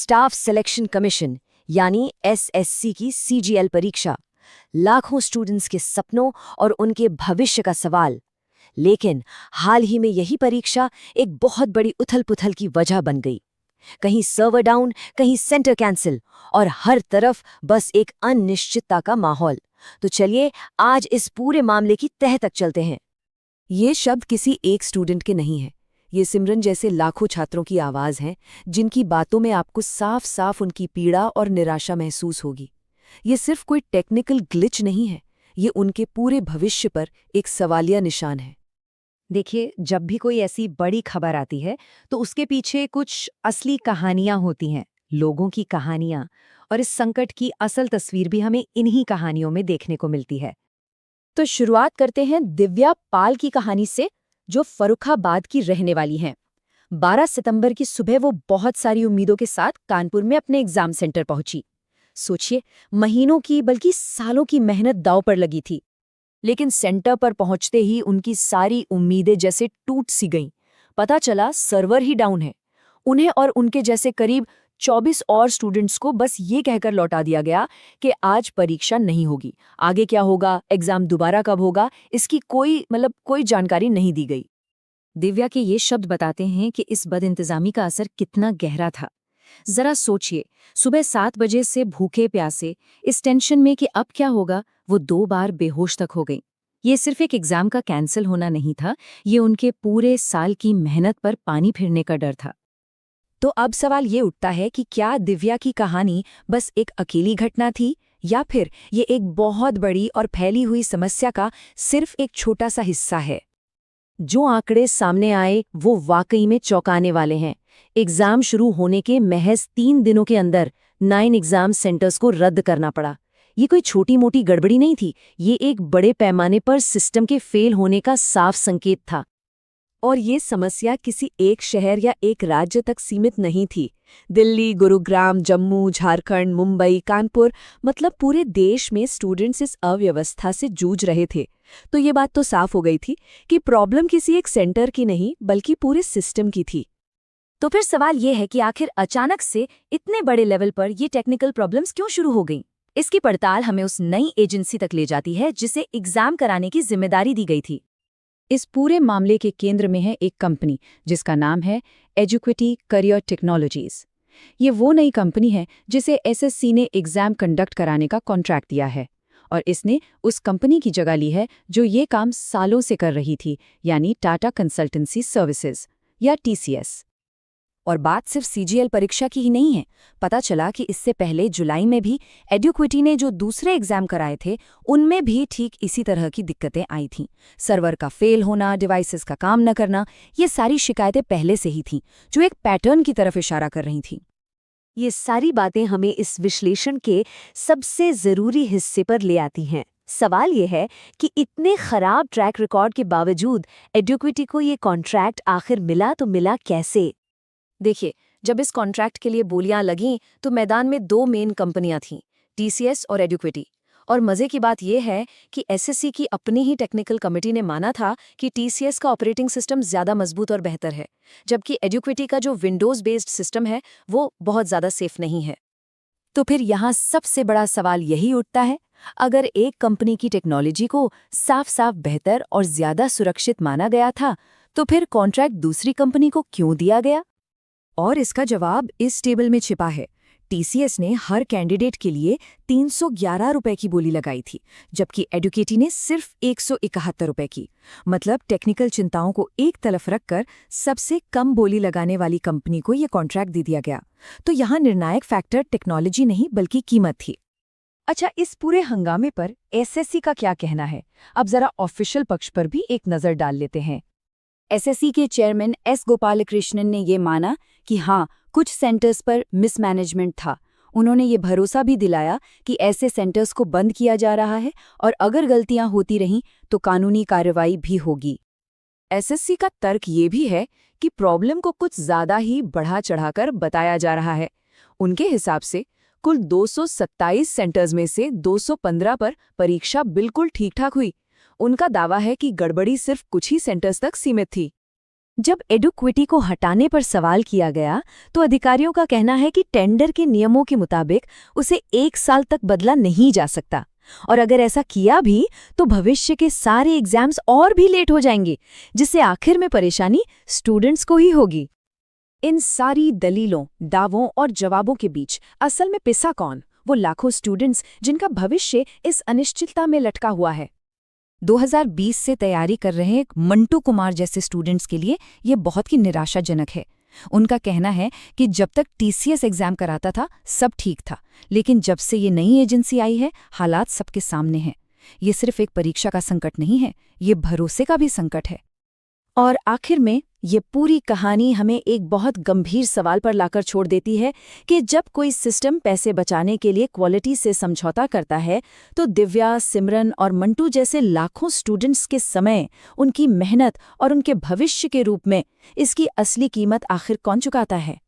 Staff selection commission यानी SSC की CGL परीक्षा, लाखों स्टूडेंट्स के सपनों और उनके भविष्य का सवाल। लेकिन हाल ही में यही परीक्षा एक बहुत बड़ी उथल-पुथल की वजह बन गई। कहीं सर्वर डाउन, कहीं सेंटर कैंसिल और हर तरफ बस एक अनिश्चितता का माहौल। तो चलिए आज इस पूरे मामले की तह तक चलते हैं। ये शब्द किसी एक स्टूडेंट के नहीं है। ये सिमरन जैसे लाखों छात्रों की आवाज़ है, जिनकी बातों में आपको साफ साफ उनकी पीड़ा और निराशा महसूस होगी। ये सिर्फ कोई टेक्निकल ग्लिच नहीं है, ये उनके पूरे भविष्य पर एक सवालिया निशान है। देखिए, जब भी कोई ऐसी बड़ी खबर आती है तो उसके पीछे कुछ असली कहानियां होती हैं, लोगों की कहानियां। और इस संकट की असल तस्वीर भी हमें इन्हीं कहानियों में देखने को मिलती है। तो शुरुआत करते हैं दिव्या पाल की कहानी से, जो फर्रुखाबाद की रहने वाली हैं। 12 सितंबर की सुबह वो बहुत सारी उम्मीदों के साथ कानपुर में अपने एग्जाम सेंटर पहुंची। सोचिए, महीनों की बल्कि सालों की मेहनत दांव पर लगी थी। लेकिन सेंटर पर पहुंचते ही उनकी सारी उम्मीदें जैसे टूट सी गईं। पता चला सर्वर ही डाउन है। उन्हें और उनके जैसे करीब 24 और स्टूडेंट्स को बस ये कहकर लौटा दिया गया कि आज परीक्षा नहीं होगी। आगे क्या होगा, एग्जाम दोबारा कब होगा, इसकी कोई जानकारी नहीं दी गई। दिव्या के ये शब्द बताते हैं कि इस बदइंतजामी का असर कितना गहरा था। जरा सोचिए, सुबह 7 बजे से भूखे प्यासे, इस टेंशन में कि अब क्या होगा, वो 2 बार बेहोश तक हो गई। ये सिर्फ एक एग्जाम का कैंसिल होना नहीं था, ये उनके पूरे साल की मेहनत पर पानी फिरने का डर था। तो अब सवाल ये उठता है कि क्या दिव्या की कहानी बस एक अकेली घटना थी, या फिर ये एक बहुत बड़ी और फैली हुई समस्या का सिर्फ एक छोटा सा हिस्सा है। जो आंकड़े सामने आए वो वाकई में चौंकाने वाले हैं। एग्जाम शुरू होने के महज 3 दिनों के अंदर 9 एग्जाम सेंटर्स को रद्द करना पड़ा। ये कोई छोटी मोटी गड़बड़ी नहीं थी, ये एक बड़े पैमाने पर सिस्टम के फेल होने का साफ संकेत था। और ये समस्या किसी एक शहर या एक राज्य तक सीमित नहीं थी। दिल्ली, गुरुग्राम, जम्मू, झारखंड, मुंबई, कानपुर, मतलब पूरे देश में स्टूडेंट्स इस अव्यवस्था से जूझ रहे थे। तो ये बात तो साफ हो गई थी कि प्रॉब्लम किसी एक सेंटर की नहीं बल्कि पूरे सिस्टम की थी। तो फिर सवाल ये है कि आखिर अचानक से इतने बड़े लेवल पर ये टेक्निकल प्रॉब्लम्स क्यों शुरू हो गईं? इसकी पड़ताल हमें उस नई एजेंसी तक ले जाती है जिसे एग्जाम कराने की जिम्मेदारी दी गई थी। इस पूरे मामले के केंद्र में है एक कंपनी जिसका नाम है एजुक्विटी करियर टेक्नोलॉजीज। ये वो नई कंपनी है जिसे एसएससी ने एग्जाम कंडक्ट कराने का कॉन्ट्रैक्ट दिया है, और इसने उस कंपनी की जगह ली है जो ये काम सालों से कर रही थी, यानी टाटा कंसल्टेंसी सर्विसेज या टीसीएस। और बात सिर्फ सीजीएल परीक्षा की ही नहीं है। पता चला कि इससे पहले जुलाई में भी एडुक्विटी ने जो दूसरे एग्जाम कराए थे उनमें भी ठीक इसी तरह की दिक्कतें आई थीं। सर्वर का फेल होना, डिवाइसेस का काम न करना, ये सारी शिकायतें पहले से ही थीं, जो एक पैटर्न की तरफ इशारा कर रही थीं। ये सारी बातें हमें इस विश्लेषण के सबसे ज़रूरी हिस्से पर ले आती हैं। सवाल ये है कि इतने खराब ट्रैक रिकॉर्ड के बावजूद एडुक्विटी को ये कॉन्ट्रैक्ट आखिर मिला तो मिला कैसे? देखिए, जब इस कॉन्ट्रैक्ट के लिए बोलियां लगीं तो मैदान में 2 मेन कंपनियां थीं, टीसीएस और एडुक्विटी। और मजे की बात यह है कि एसएससी की अपनी ही टेक्निकल कमेटी ने माना था कि टीसीएस का ऑपरेटिंग सिस्टम ज्यादा मजबूत और बेहतर है, जबकि एडुक्विटी का जो विंडोज बेस्ड सिस्टम है वो बहुत ज्यादा सेफ नहीं है। तो फिर यहाँ सबसे बड़ा सवाल यही उठता है, अगर एक कंपनी की टेक्नोलॉजी को साफ साफ बेहतर और ज्यादा सुरक्षित माना गया था, तो फिर कॉन्ट्रैक्ट दूसरी कंपनी को क्यों दिया गया? और इसका जवाब इस टेबल में छिपा है। टीसीएस ने हर कैंडिडेट के लिए 311 रुपए की बोली लगाई थी, जबकि एडुक्विटी ने सिर्फ 171 रुपए की। मतलब टेक्निकल चिंताओं को एक तरफ रखकर सबसे कम बोली लगाने वाली कंपनी को यह कॉन्ट्रैक्ट दे दिया गया। तो यहाँ निर्णायक फैक्टर टेक्नोलॉजी नहीं बल्कि कीमत थी। अच्छा, इस पूरे हंगामे पर एसएससी का क्या कहना है? अब जरा ऑफिशियल पक्ष पर भी एक नजर डाल लेते हैं। एसएससी के चेयरमैन एस गोपालकृष्णन ने ये माना कि हाँ, कुछ सेंटर्स पर मिसमैनेजमेंट था। उन्होंने ये भरोसा भी दिलाया कि ऐसे सेंटर्स को बंद किया जा रहा है और अगर गलतियां होती रहीं तो कानूनी कार्रवाई भी होगी। एसएससी का तर्क ये भी है कि प्रॉब्लम को कुछ ज्यादा ही बढ़ा चढ़ाकर बताया जा रहा है। उनके हिसाब से कुल 227 सेंटर्स में से 215 पर परीक्षा बिल्कुल ठीक ठाक हुई। उनका दावा है कि गड़बड़ी सिर्फ कुछ ही सेंटर्स तक सीमित थी। जब एडुक्विटी को हटाने पर सवाल किया गया तो अधिकारियों का कहना है कि टेंडर के नियमों के मुताबिक उसे 1 साल तक बदला नहीं जा सकता, और अगर ऐसा किया भी तो भविष्य के सारे एग्जाम्स और भी लेट हो जाएंगे, जिससे आखिर में परेशानी स्टूडेंट्स को ही होगी। इन सारी दलीलों, दावों और जवाबों के बीच असल में पिसा कौन? वो लाखों स्टूडेंट्स जिनका भविष्य इस अनिश्चितता में लटका हुआ है। 2020 से तैयारी कर रहे एक मंटू कुमार जैसे स्टूडेंट्स के लिए ये बहुत ही निराशाजनक है। उनका कहना है कि जब तक टीसीएस एग्जाम कराता था सब ठीक था, लेकिन जब से ये नई एजेंसी आई है हालात सबके सामने हैं। ये सिर्फ एक परीक्षा का संकट नहीं है, ये भरोसे का भी संकट है। और आखिर में ये पूरी कहानी हमें एक बहुत गंभीर सवाल पर लाकर छोड़ देती है कि जब कोई सिस्टम पैसे बचाने के लिए क्वालिटी से समझौता करता है तो दिव्या, सिमरन और मंटू जैसे लाखों स्टूडेंट्स के समय, उनकी मेहनत और उनके भविष्य के रूप में इसकी असली कीमत आखिर कौन चुकाता है?